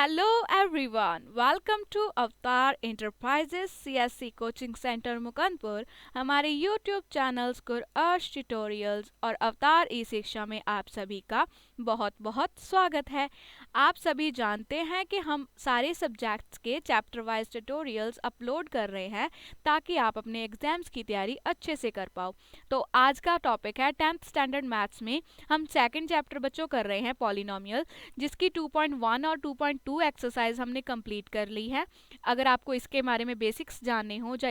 Hello everyone, welcome to Avatar Enterprises CSC coaching centre Mukandpur. हमारे YouTube channels अर्श tutorials और अवतार ई शिक्षा में आप सभी का बहुत बहुत स्वागत है। आप सभी जानते हैं कि हम सारे सब्जेक्ट्स के चैप्टर वाइज ट्यूटोरियल्स अपलोड कर रहे हैं ताकि आप अपने एग्जाम्स की तैयारी अच्छे से कर पाओ। तो आज का टॉपिक है 10th स्टैंडर्ड मैथ्स में हम सेकंड चैप्टर बच्चों कर रहे हैं पॉलिनोमियल, जिसकी 2.1 और 2.2 एक्सरसाइज हमने कंप्लीट कर ली है। अगर आपको इसके बारे में बेसिक्स जानने हो या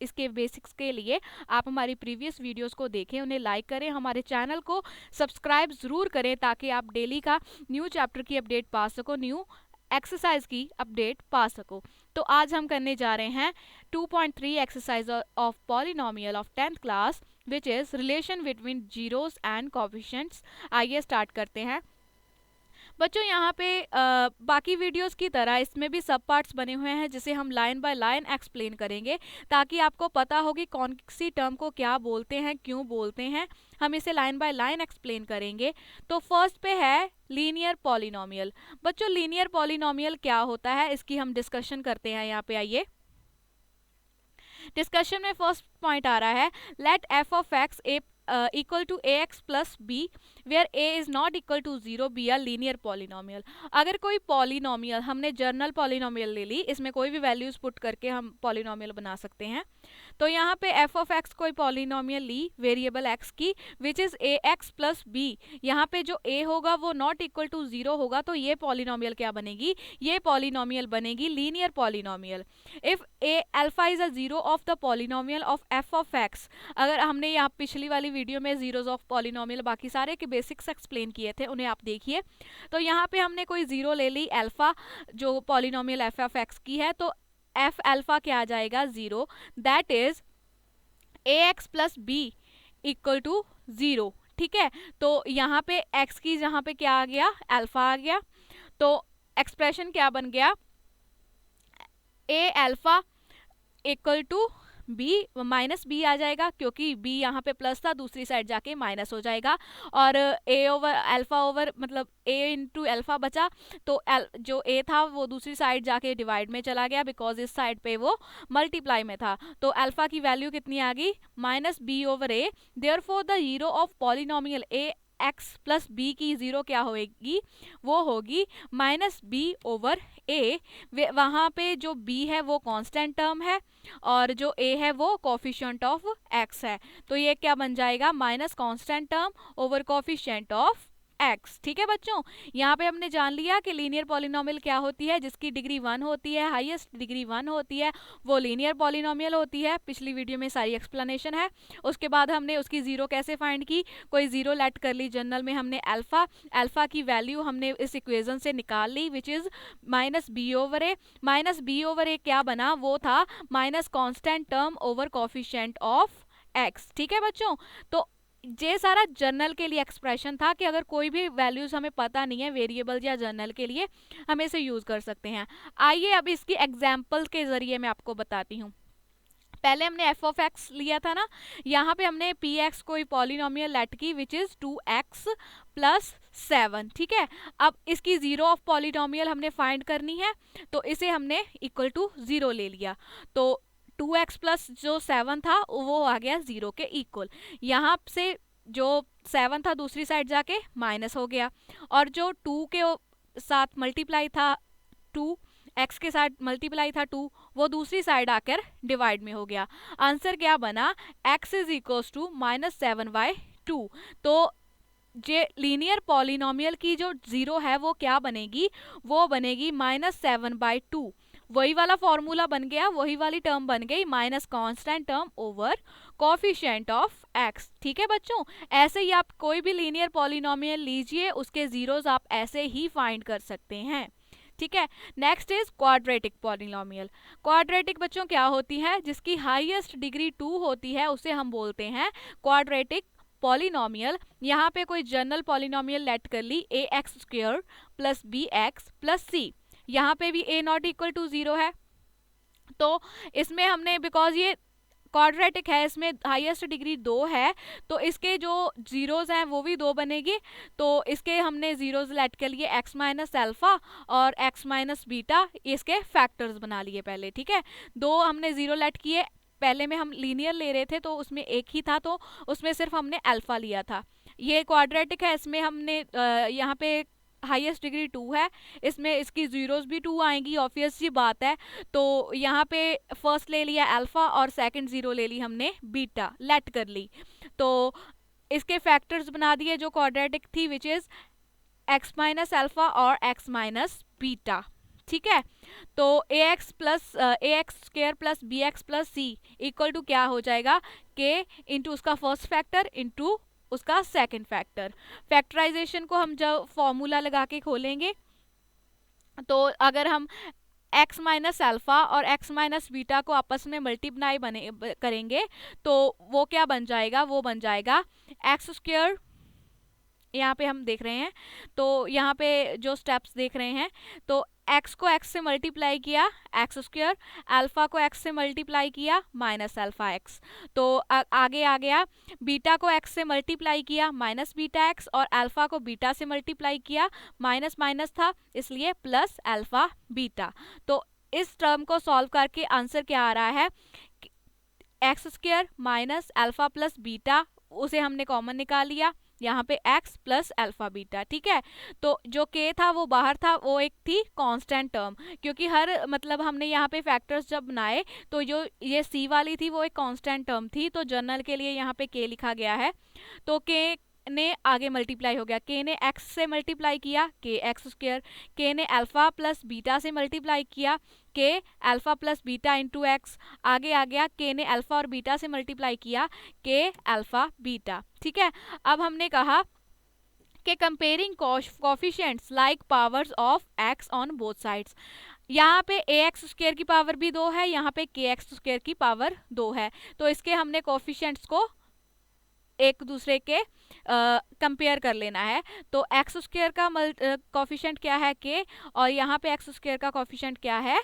इसके बेसिक्स के लिए आप हमारी प्रीवियस वीडियोस को देखें, उन्हें लाइक करें, हमारे चैनल को सब्सक्राइब ज़रूर करें ताकि आप डेली का न्यू चैप्टर की अपडेट पा सको, न्यू एक्सरसाइज की अपडेट पा सको। तो आज हम करने जा रहे हैं 2.3 exercise of polynomial of 10th class which is relation between zeros and coefficients. आइए स्टार्ट करते हैं बच्चों। यहाँ पे बाकी वीडियोस की तरह इसमें भी सब पार्ट्स बने हुए हैं जिसे हम लाइन बाय लाइन एक्सप्लेन करेंगे ताकि आपको पता हो कि कौन सी टर्म को क्या बोलते हैं, क्यों बोलते हैं। हम इसे लाइन बाय लाइन एक्सप्लेन करेंगे। तो फर्स्ट पे है लीनियर पॉलिनोमियल। बच्चों लीनियर पॉलिनोमियल क्या होता है इसकी हम डिस्कशन करते हैं। यहाँ पे आइए डिस्कशन में फर्स्ट पॉइंट आ रहा है, let f of x equal to ax plus b where a is not equal to 0 be a linear polynomial। अगर कोई पॉलिनोमियल, हमने जर्नल पॉलिनोमियल ले ली, इसमें कोई भी वैल्यूज पुट करके हम पॉलिनोमियल बना सकते हैं। तो यहाँ पे f ऑफ x कोई पॉलिनोमियल ली वेरिएबल x की which is ax plus b। यहाँ पे जो a होगा वो नॉट इक्वल टू 0 होगा, तो ये पॉलिनोमियल क्या बनेगी? ये पॉलिनोमियल बनेगी linear polynomial. If a alpha is a zero of the polynomial of f of x। अगर हमने यहाँ पिछली वाली वीडियो में जीरोस ऑफ पॉलिनोमियल बाकी सारे के बेसिक्स एक्सप्लेन किए थे, उन्हें आप देखिए। तो यहाँ पे हमने कोई जीरो ले ली अल्फा जो पॉलिनोमियल f ऑफ x की है, तो f अल्फा क्या आ जाएगा? 0। That is ax plus b equal to 0। ठीक है, तो यहाँ पे x की जहाँ पे क्या आ गया? अल्फा आ गया। तो एक्सप्रेशन क्या बन गया? a alpha equal to B minus B आ जाएगा, क्योंकि बी यहाँ पे प्लस था, दूसरी साइड जाके माइनस हो जाएगा। और ए ओवर अल्फा ओवर मतलब ए इंटू अल्फा बचा, तो जो ए था वो दूसरी साइड जाके डिवाइड में चला गया बिकॉज इस साइड पे वो मल्टीप्लाई में था। तो अल्फा की वैल्यू कितनी आ गई? Minus B over a. Therefore the zero of polynomial a x plus b की जीरो क्या होगी? वो होगी माइनस बी ओवर ए। वहाँ पे जो b है वो कांस्टेंट टर्म है और जो a है वो कोफिशिएंट ऑफ x है। तो ये क्या बन जाएगा? Minus constant term over coefficient of x। ठीक है बच्चों, यहाँ पे हमने जान लिया कि लीनियर पॉलिनोमियल क्या होती है। जिसकी डिग्री 1 होती है, हाईएस्ट डिग्री 1 होती है, वो लीनियर पॉलिनोमियल होती है। पिछली वीडियो में सारी एक्सप्लेनेशन है। उसके बाद हमने उसकी जीरो कैसे फाइंड की, कोई जीरो लेट कर ली जनरल में हमने अल्फा की वैल्यू हमने इस इक्वेशन से निकाल ली which is minus B over A. Minus B over A क्या बना? वो था minus constant term over coefficient of X. ठीक है बच्चों, तो ये सारा जर्नल के लिए एक्सप्रेशन था कि अगर कोई भी वैल्यूज हमें पता नहीं है वेरिएबल या जर्नल के लिए, हम इसे यूज कर सकते हैं। आइए अब इसकी एग्जाम्पल के जरिए मैं आपको बताती हूँ। पहले हमने एफ ऑफ एक्स लिया था ना, यहाँ पे हमने पी एक्स कोई पॉलिनोमियल लेट की विच इज 2x प्लस 7। ठीक है, अब इसकी जीरो ऑफ पॉलिनोमियल हमने फाइंड करनी है, तो इसे हमने इक्वल टू 0 ले लिया। तो 2x प्लस जो 7 था वो आ गया 0 के इक्वल। यहाँ से जो 7 था दूसरी साइड जाके माइनस हो गया, और जो 2 के साथ मल्टीप्लाई था 2, x के साथ मल्टीप्लाई था 2, वो दूसरी साइड आकर डिवाइड में हो गया। आंसर क्या बना? x is equals to -7/2। तो जे लीनियर पॉलिनोमियल की जो जीरो है वो क्या बनेगी? वो बनेगी -7/2। वही वाला फॉर्मूला बन गया, वही वाली टर्म बन गई, minus constant term over coefficient of x। ठीक है बच्चों, ऐसे ही आप कोई भी लीनियर पॉलिनोमियल लीजिए, उसके जीरोस आप ऐसे ही फाइंड कर सकते हैं। ठीक है, next is quadratic polynomial. Quadratic बच्चों क्या होती है? जिसकी हाईएस्ट डिग्री 2 होती है उसे हम बोलते हैं क्वाड्रेटिक पॉलिनोमियल। यहाँ पे कोई जनरल पॉलिनोमियल लेट कर ली A X square plus B x plus C. यहाँ पे भी a नॉट इक्वल टू 0 है, तो इसमें हमने बिकॉज ये क्वाड्रेटिक है, इसमें हाईएस्ट डिग्री 2 है, तो इसके जो जीरोज हैं वो भी 2 बनेगी। तो इसके हमने जीरोज लेट के लिए x माइनस अल्फा और x माइनस बीटा, इसके फैक्टर्स बना लिए पहले, ठीक है। 2 हमने जीरो लेट किए, पहले में हम लीनियर ले रहे थे तो उसमें एक ही था, तो उसमें सिर्फ हमने अल्फा लिया था। ये क्वाड्रेटिक है, इसमें हमने यहाँ पे हाईएस्ट डिग्री 2 है, इसमें इसकी जीरोस भी 2 आएंगी, ऑब्वियस सी बात है। तो यहाँ पे फर्स्ट ले लिया अल्फा और सेकंड जीरो ले ली हमने बीटा, लेट कर ली। तो इसके फैक्टर्स बना दिए जो क्वाड्रेटिक थी, which is x minus alpha और x माइनस बीटा, ठीक है। तो ax plus ax square plus B x plus c equal to क्या हो जाएगा, k इंटू उसका फर्स्ट फैक्टर इंटू उसका सेकंड फैक्टर। फैक्टराइजेशन को हम जब फॉर्मूला लगा के खोलेंगे, तो अगर हम x माइनस अल्फा और x माइनस बीटा को आपस में मल्टीप्लाई करेंगे तो वो क्या बन जाएगा, वो बन जाएगा एक्स स्क्र, यहाँ पे हम देख रहे हैं, तो यहाँ पे जो स्टेप्स देख रहे हैं, तो x को x से मल्टीप्लाई किया एक्स स्क्र, अल्फा को x से मल्टीप्लाई किया माइनस अल्फा x, तो आगे आ गया बीटा को x से मल्टीप्लाई किया माइनस बीटा x, और अल्फा को बीटा से मल्टीप्लाई किया, माइनस माइनस था इसलिए प्लस अल्फा बीटा। तो इस टर्म को सॉल्व करके आंसर क्या आ रहा है, x square minus alpha plus beta, उसे हमने कॉमन निकाल लिया, यहाँ पे x प्लस अल्फा बीटा, ठीक है। तो जो k था वो बाहर था, वो एक थी कांस्टेंट टर्म, क्योंकि हर मतलब हमने यहाँ पे फैक्टर्स जब बनाए तो जो ये c वाली थी वो एक कांस्टेंट टर्म थी, तो जर्नल के लिए यहाँ पे k लिखा गया है। तो k ने आगे मल्टीप्लाई हो गया, k ने x से मल्टीप्लाई किया k एक्स स्क्र, k ने अल्फा प्लस बीटा से मल्टीप्लाई किया k alpha plus beta into x, आगे आ गया k ने अल्फा और बीटा से मल्टीप्लाई किया k अल्फा बीटा, ठीक है। अब हमने कहा कि comparing coefficients like powers of x on both sides, यहाँ पे ax स्क्र की पावर भी 2 है, यहाँ पे kx स्क्र की पावर 2 है, तो इसके हमने कोफिशिएंट्स को एक दूसरे के कंपेयर कर लेना है। तो एक्स स्क्र का कोफिशिएंट क्या है k, और यहाँ पे एक्स स्क्र का कोफिशिएंट क्या है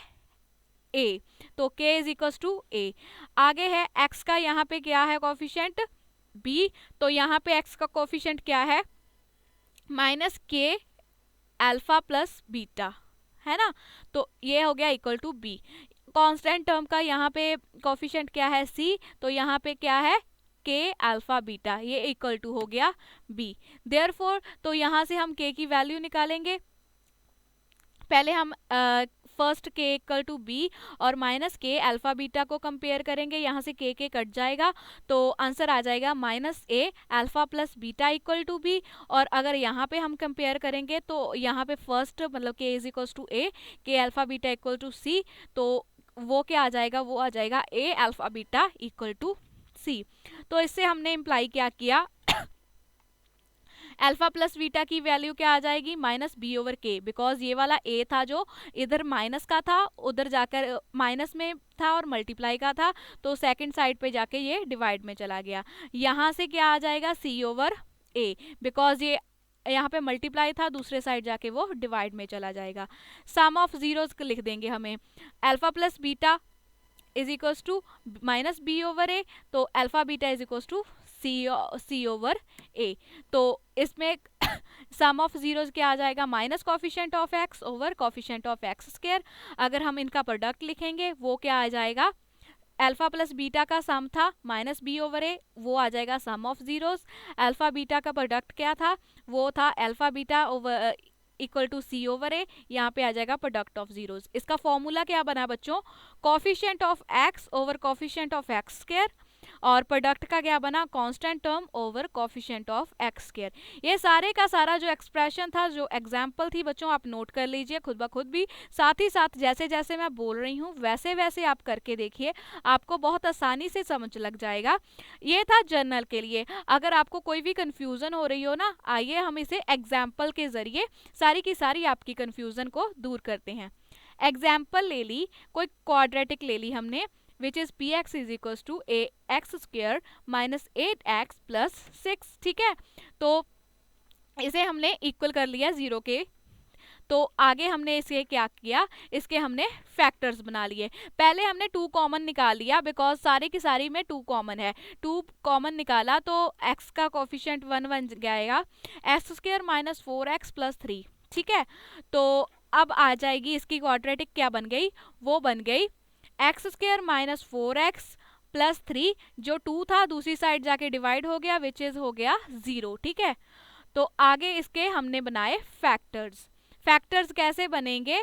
a, तो k is equals to a। आगे है x का यहाँ पे क्या है कोफिशिएंट b, तो यहाँ पे x का कोफिशिएंट क्या है minus k alpha plus beta, है ना, तो ये हो गया equal to b। Constant term का यहाँ पे कोफिशिएंट क्या है c, तो यहाँ पे क्या है k अल्फा बीटा, ये इक्वल टू हो गया b। देयरफॉर तो यहाँ से हम k की वैल्यू निकालेंगे, पहले हम first k equal to b और माइनस k अल्फा बीटा को कंपेयर करेंगे, यहाँ से k कट जाएगा, तो आंसर आ जाएगा minus a alpha plus beta equal to b। और अगर यहाँ पे हम कंपेयर करेंगे तो यहाँ पे फर्स्ट मतलब k is equal to a, k alpha beta equal to c, तो वो क्या आ जाएगा, वो आ जाएगा a alpha beta equal to c। तो इससे हमने इम्प्लाई क्या किया, अल्फा प्लस बीटा की वैल्यू क्या आ जाएगी minus B over k, because ये वाला a था जो इधर माइनस का था, उधर जाकर माइनस में था और मल्टीप्लाई का था, तो सेकंड साइड पे जाके ये डिवाइड में चला गया। यहाँ से क्या आ जाएगा c ओवर a, बिकॉज ये यहाँ पे मल्टीप्लाई था, दूसरे साइड जाके वो डिवाइड में चला जाएगा। सम ऑफ जीरोस लिख देंगे हमें, alpha plus beta is equals to minus B over A, तो alpha beta is equals to C over A. तो इसमें सम ऑफ जीरोस क्या आ जाएगा minus coefficient of X over coefficient of x square. अगर हम इनका प्रोडक्ट लिखेंगे वो क्या आ जाएगा, अल्फा प्लस बीटा का सम था माइनस बी ओवर ए, वो आ जाएगा sum of zeros. Alpha beta का प्रोडक्ट क्या था, वो था alpha beta over equal to C over A, यहाँ पे आ जाएगा प्रोडक्ट ऑफ जीरोस। इसका फॉर्मूला क्या बना बच्चों, coefficient of X over coefficient of x square, और प्रोडक्ट का क्या बना constant term over coefficient of x square. ये सारे का सारा जो एक्सप्रेशन था, जो एग्जांपल थी बच्चों, आप नोट कर लीजिए खुद ब खुद भी, साथ ही साथ जैसे जैसे मैं बोल रही हूँ वैसे वैसे आप करके देखिए, आपको बहुत आसानी से समझ लग जाएगा। ये था जर्नल के लिए। अगर आपको कोई भी कंफ्यूजन हो रही हो ना, आइए हम इसे एग्जाम्पल के जरिए सारी की सारी आपकी कंफ्यूजन को दूर करते हैं। एग्जाम्पल ले ली, कोई क्वाड्रेटिक ले ली हमने, which is px is equals to a x square minus 8x plus 6, ठीक है। तो इसे हमने इक्वल कर लिया जीरो के, तो आगे हमने इसे क्या किया, इसके हमने फैक्टर्स बना लिए। पहले हमने 2 कॉमन निकाल लिया बिकॉज सारी की सारी में 2 कॉमन है। 2 कॉमन निकाला तो x का कोफिशिएंट 1 बन जाएगा, x square minus 4x plus 3। ठीक है, तो अब आ जाएगी इसकी क्वाड्रेटिक, क्या बन गई, वो बन गई x square minus 4x plus 3, जो 2 था दूसरी साइड जाके डिवाइड हो गया विच इज हो गया 0। ठीक है, तो आगे इसके हमने बनाए फैक्टर्स। फैक्टर्स कैसे बनेंगे,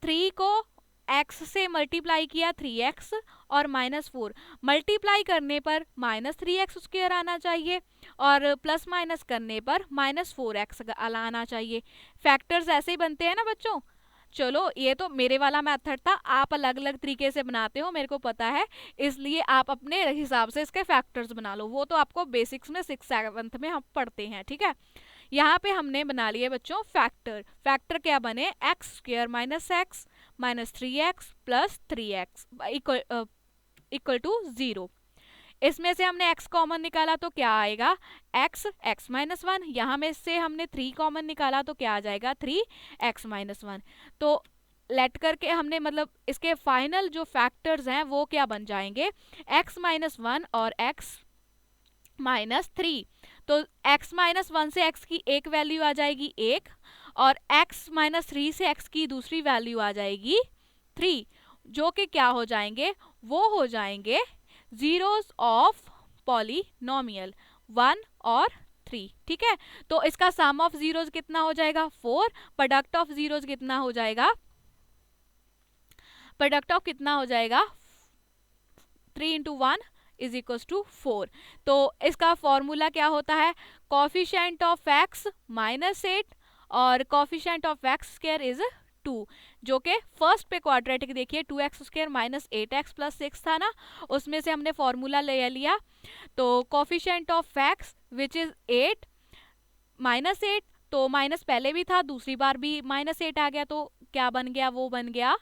3 को x से मल्टीप्लाई किया 3x और माइनस 4, मल्टीप्लाई करने पर माइनस 3x स्क्वायर आना चाहिए और प्लस माइनस करने पर माइनस 4x आना चाहिए। फैक्टर्स ऐसे ही बनते हैं ना बच्चों। चलो ये तो मेरे वाला मेथड था, आप अलग अलग तरीके से बनाते हो मेरे को पता है, इसलिए आप अपने हिसाब से इसके फैक्टर्स बना लो, वो तो आपको बेसिक्स में 6th-7th में हम पढ़ते हैं। ठीक है, यहाँ पे हमने बना लिए बच्चों फैक्टर। फैक्टर क्या बने, x square minus x minus 3x plus 3x equal to 0। इसमें से हमने x कॉमन निकाला तो क्या आएगा, x माइनस 1। यहाँ में से हमने 3 कॉमन निकाला तो क्या आ जाएगा, 3x माइनस 1। तो लेट करके हमने मतलब इसके फाइनल जो फैक्टर्स हैं वो क्या बन जाएंगे, x माइनस 1 और x माइनस 3। तो x माइनस 1 से x की एक वैल्यू आ जाएगी 1 और x माइनस 3 से x की दूसरी वैल्यू आ जाएगी 3, जो कि क्या हो जाएंगे, वो हो जाएंगे जीरोस ऑफ पॉलिनोमियल 1 और 3। ठीक है, तो इसका सम ऑफ जीरोस कितना हो जाएगा 4, प्रोडक्ट ऑफ जीरोस कितना हो जाएगा, प्रोडक्ट ऑफ कितना हो जाएगा 3 इंटू 1 इज इक्वल टू 4। तो इसका फॉर्मूला क्या होता है, कोफिशिएंट ऑफ x माइनस 8 और coefficient of x square is 2, जो कि फर्स्ट पे क्वाड्रेटिक देखिए 2x square minus 8x plus 6 था ना, उसमें से हमने फॉर्मूला ले लिया। तो coefficient of x which is 8 minus 8, तो माइनस पहले भी था दूसरी बार भी माइनस 8 आ गया, तो क्या बन गया, वो बन गया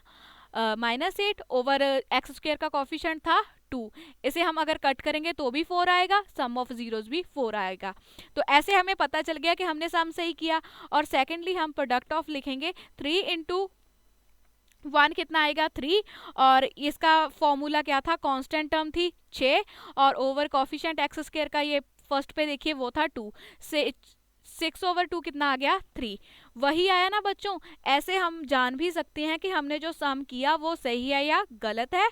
माइनस 8 ओवर एक्स स्क्वायर का कोफिशिएंट था 2। इसे हम अगर कट करेंगे तो भी 4 आएगा, सम ऑफ जीरोस भी 4 आएगा। तो ऐसे हमें पता चल गया कि हमने सम सही किया। और सेकेंडली हम प्रोडक्ट ऑफ लिखेंगे 3 इंटू 1 कितना आएगा 3, और इसका फॉर्मूला क्या था, कांस्टेंट टर्म थी 6 और ओवर कोफिशिएंट एक्स स्क्वायर का ये फर्स्ट पे देखिए वो था 2 से 6 ओवर 2 कितना आ गया 3, वही आया ना बच्चों। ऐसे हम जान भी सकते हैं कि हमने जो सम किया वो सही है या गलत है,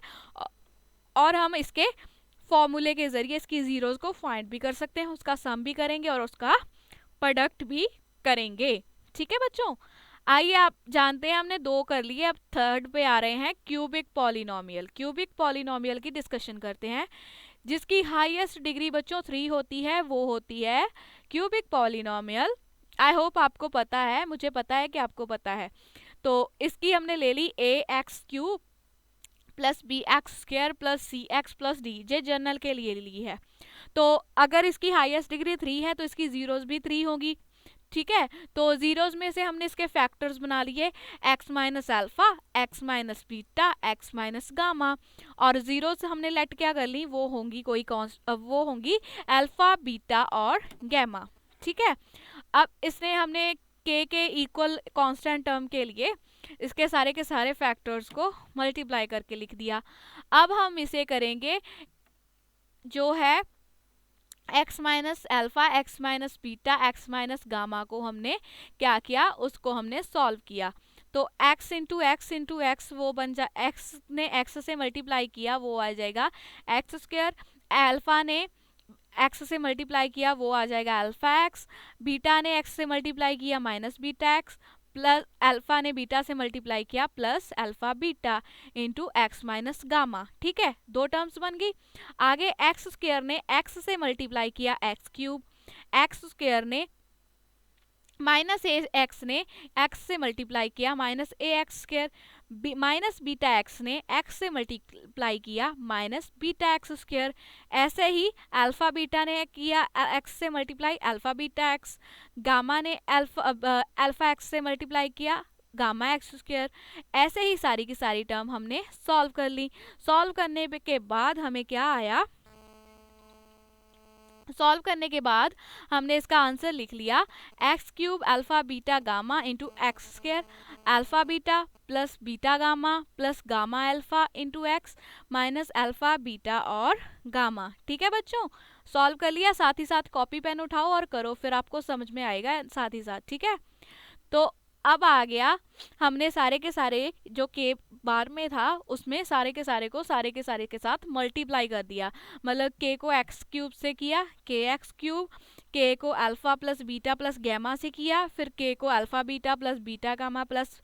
और हम इसके फॉर्मूले के जरिए इसकी जीरोस को फाइंड भी कर सकते हैं, उसका सम भी करेंगे और उसका प्रोडक्ट भी करेंगे। ठीक है बच्चों, आइए आप जानते हैं हमने 2 कर लिए, अब थर्ड पे आ रहे हैं क्यूबिक पॉलिनोमियल। क्यूबिक पॉलिनोमियल की डिस्कशन करते हैं, जिसकी हाईएस्ट डिग्री बच्चों 3 होती है, वो होती है क्यूबिक पॉलिनोमियल। आई होप आपको पता है, मुझे पता है कि आपको पता है। तो इसकी हमने ले ली ax³ plus bx² plus cx plus d, जे जनरल के लिए ली है। तो अगर इसकी हाईएस्ट डिग्री 3 है तो इसकी जीरोस भी 3 होगी। ठीक है, तो जीरोस में से हमने इसके फैक्टर्स बना लिए, x minus alpha, x minus beta, x minus gamma, और जीरोस हमने लेट क्या कर ली, वो होंगी वो होंगी अल्फा बीटा और गैमा। ठीक है, अब इसने हमने k के इक्वल कांस्टेंट टर्म के लिए इसके सारे के सारे फैक्टर्स को मल्टीप्लाई करके लिख दिया। अब हम इसे करेंगे जो है x minus alpha, x minus beta, x minus gamma को हमने क्या किया, उसको हमने सॉल्व किया। तो x इंटू एक्स वो बन जा, x ने x से मल्टीप्लाई किया वो आ जाएगा एक्स स्क्वायर, अल्फा ने x से मल्टीप्लाई किया वो आ जाएगा अल्फा x, बीटा ने x से मल्टीप्लाई किया minus beta x, plus alpha ने बीटा से मल्टीप्लाई किया plus alpha beta into x minus gamma. ठीक है, 2 टर्म्स बन गई। आगे एक्स स्क्वायर ने x से मल्टीप्लाई किया x³, एक्स स्क्वायर ने माइनस ax ने x से मल्टीप्लाई किया minus ax², minus beta x ने x से मल्टीप्लाई किया माइनस बीटा x²। ऐसे ही अल्फा बीटा ने किया x से multiply alpha beta x, gamma ने अल्फा x से मल्टीप्लाई किया गामा x²। ऐसे ही सारी की सारी टर्म हमने सॉल्व कर ली। सॉल्व करने के बाद हमें क्या आया, सॉल्व करने के बाद हमने इसका आंसर लिख लिया x cube alpha beta gamma into x square alpha beta plus beta gamma plus gamma alpha into x minus alpha beta और गामा। ठीक है बच्चों, सॉल्व कर लिया, साथ ही साथ कॉपी पेन उठाओ और करो, फिर आपको समझ में आएगा साथ ही साथ। ठीक है, तो अब आ गया, हमने सारे के सारे जो के बार में था उसमें सारे के सारे के साथ मल्टीप्लाई कर दिया, मतलब के को एक्स क्यूब से किया, के एक्स क्यूब, के को alpha plus beta plus gamma से किया, फिर के को alpha beta plus beta gamma plus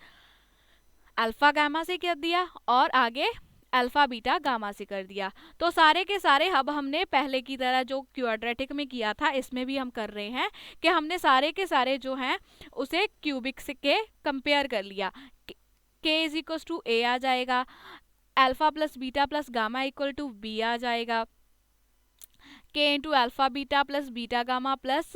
alpha gamma से कर दिया, और आगे अल्फा बीटा गामा से कर दिया। तो सारे के सारे अब हमने पहले की तरह जो क्वाड्रेटिक में किया था इसमें भी हम कर रहे हैं कि हमने सारे के सारे जो हैं उसे क्यूबिक से के कंपेयर कर लिया। K is equal to A आ जाएगा, alpha plus beta plus gamma equal to B आ जाएगा, K into alpha beta plus beta gamma plus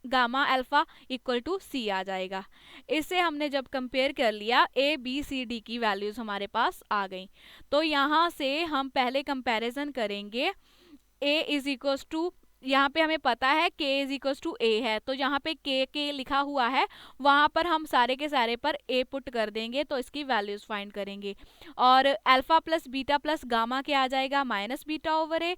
gamma alpha equal to C आ जाएगा। इससे हमने जब कंपेयर कर लिया ए बी सी डी की वैल्यूज हमारे पास आ गई। तो यहाँ से हम पहले कंपैरिजन करेंगे, ए इज इक्वल टू, यहाँ पे हमें पता है k इज इक्वल टू ए है, तो यहाँ पे k लिखा हुआ है वहाँ पर हम सारे के सारे पर a पुट कर देंगे, तो इसकी वैल्यूज फाइंड करेंगे। और alpha plus beta plus gamma क्या आ जाएगा, minus beta over A,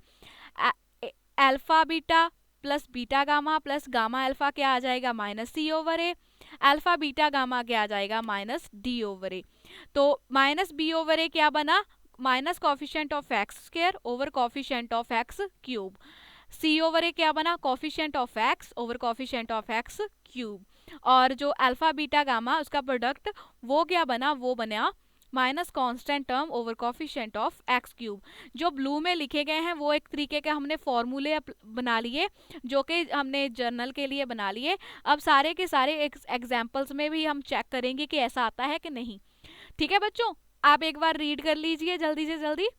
alpha beta plus beta gamma plus gamma alpha क्या आ जाएगा, minus C over A, alpha beta gamma क्या आ जाएगा, माइनस डी ओवर ए। तो माइनस बी ओवर ए क्या बना, minus coefficient of x square over coefficient of X cube, C over A क्या बना, coefficient of X over coefficient of X cube, और जो अल्फा बीटा गामा उसका product वो क्या बना, वो बना minus constant term over coefficient of X cube. जो ब्लू में लिखे गए हैं वो एक तरीके के हमने फॉर्मूले बना लिए, जो कि हमने जर्नल के लिए बना लिए। अब सारे के सारे एग्जाम्पल्स में भी हम चेक करेंगे कि ऐसा आता है कि नहीं। ठीक है बच्चों, आप एक बार रीड कर लीजिए जल्दी से जल्दी।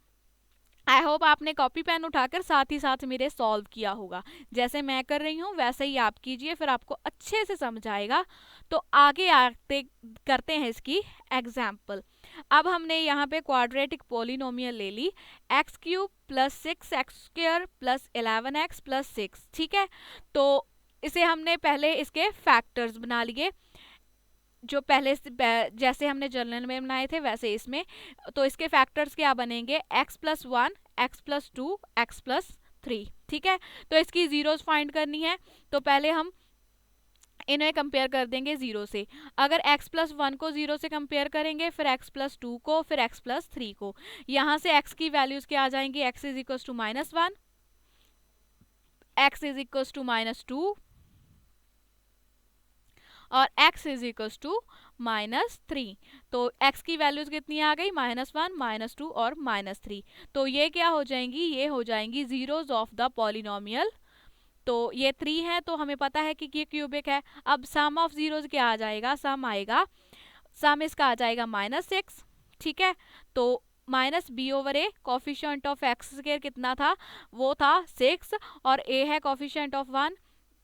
आई होप आपने कॉपी पेन उठाकर साथ ही साथ मेरे सॉल्व किया होगा, जैसे मैं कर रही हूँ वैसे ही आप कीजिए, फिर आपको अच्छे से समझ आएगा। तो आगे आते करते हैं इसकी एग्जाम्पल। अब हमने यहाँ पे क्वाड्रेटिक पोलिनोमियल ले ली, X cube plus 6x square plus 11x plus 6। ठीक है, तो इसे हमने पहले इसके फैक्टर्स बना लिए, जो पहले जैसे हमने जर्नल में बनाए थे वैसे इसमें। तो इसके फैक्टर्स क्या बनेंगे, x plus 1, x plus 2, x plus 3। ठीक है, तो इसकी जीरोस फाइंड करनी है, तो पहले हम इन्हें कंपेयर कर देंगे जीरो से। अगर x प्लस 1 को जीरो से कंपेयर करेंगे, फिर x प्लस 2 को, फिर x प्लस 3 को, यहाँ से x की वैल्यूज क्या आ जाएंगी, x is equal to minus 1, x is equal to minus 2 और x is equal to minus 3। तो x की वैल्यूज कितनी आ गई, माइनस 1, माइनस 2 और माइनस 3। तो ये क्या हो जाएंगी, ये हो जाएंगी जीरोज ऑफ द पॉलिनोमियल। तो ये 3 है तो हमें पता है कि ये क्यूबिक है। अब सम ऑफ जीरोज क्या आ जाएगा, सम आएगा, सम इसका आ जाएगा माइनस 6। ठीक है, तो minus B over a, coefficient of x square कितना था, वो था 6, और ए है कॉफिशिएंट ऑफ 1।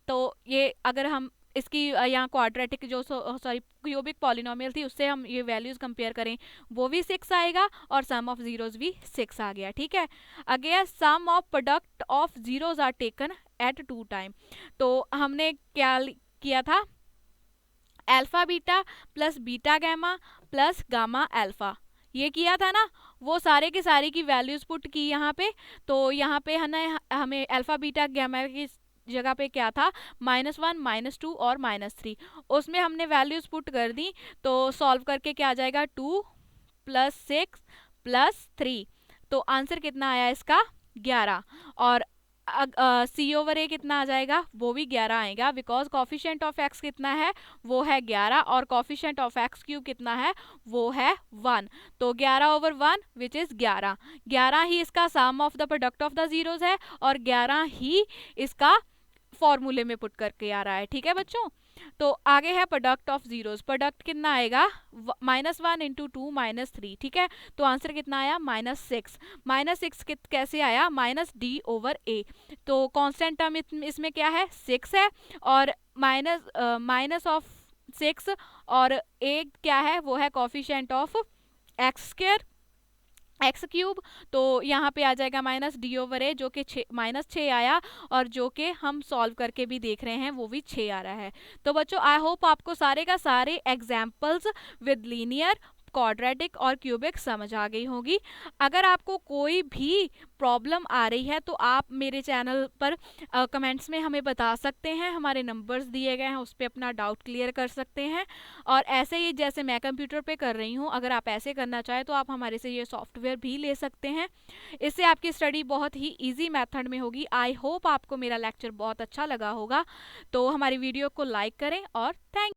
तो ये अगर हम इसकी यहाँ क्वाड्रेटिक जो सॉरी क्यूबिक पॉलिनोमियल थी उससे हम ये वैल्यूज कंपेयर करें, वो भी 6 आएगा और सम ऑफ जीरोज भी 6 आ गया। ठीक है, again sum of product of zeros are taken at 2 time. तो हमने क्या किया था, alpha beta plus beta gamma plus gamma alpha, ये किया था ना, वो सारे के सारे की वैल्यूज पुट की यहाँ पे। तो यहाँ पे है ना, हमें अल्फा बीटा गैमा की जगह पे क्या था, माइनस 1, माइनस 2 और माइनस 3, उसमें हमने वैल्यूज पुट कर दी। तो सॉल्व करके क्या आ जाएगा, 2 प्लस 6 प्लस 3। तो आंसर कितना आया इसका, 11। और सी ओवर ए कितना आ जाएगा, वो भी 11 आएगा, बिकॉज कॉफिशिएंट ऑफ एक्स कितना है, वो है 11, और कॉफिशिएंट ऑफ एक्स क्यूब कितना है, वो है 1। तो 11 ओवर 1 विच इज 11, 11 ही इसका sum of the product of the zeros है, और 11 ही इसका फॉर्मूले में पुट करके आ रहा है। ठीक है बच्चों, तो आगे है प्रोडक्ट ऑफ जीरोज, प्रोडक्ट कितना आएगा, माइनस 1 इंटू 2 माइनस 3। ठीक है, तो आंसर कितना आया, माइनस 6। माइनस 6 कैसे आया, माइनस डी ओवर ए। तो कांस्टेंट टर्म इसमें क्या है, 6 है, और माइनस ऑफ 6 और ए क्या है, वो है coefficient of x square x cube, तो यहाँ पे आ जाएगा माइनस डी ओवर ए, जो कि -6 आया, और जो कि हम सॉल्व करके भी देख रहे हैं वो भी 6 आ रहा है। तो बच्चों आई होप आपको सारे का सारे एग्जाम्पल्स विद लीनियर, क्वाड्रेटिक और क्यूबिक समझ आ गई होगी। अगर आपको कोई भी प्रॉब्लम आ रही है तो आप मेरे चैनल पर कमेंट्स में हमें बता सकते हैं, हमारे नंबर्स दिए गए हैं, उस पर अपना डाउट क्लियर कर सकते हैं। और ऐसे ही जैसे मैं कंप्यूटर पे कर रही हूँ, अगर आप ऐसे करना चाहें तो आप हमारे से ये सॉफ्टवेयर भी ले सकते हैं। इससे आपकी स्टडी बहुत ही ईजी मेथड में होगी। आई होप आपको मेरा लेक्चर बहुत अच्छा लगा होगा। तो हमारी वीडियो को लाइक करें और थैंक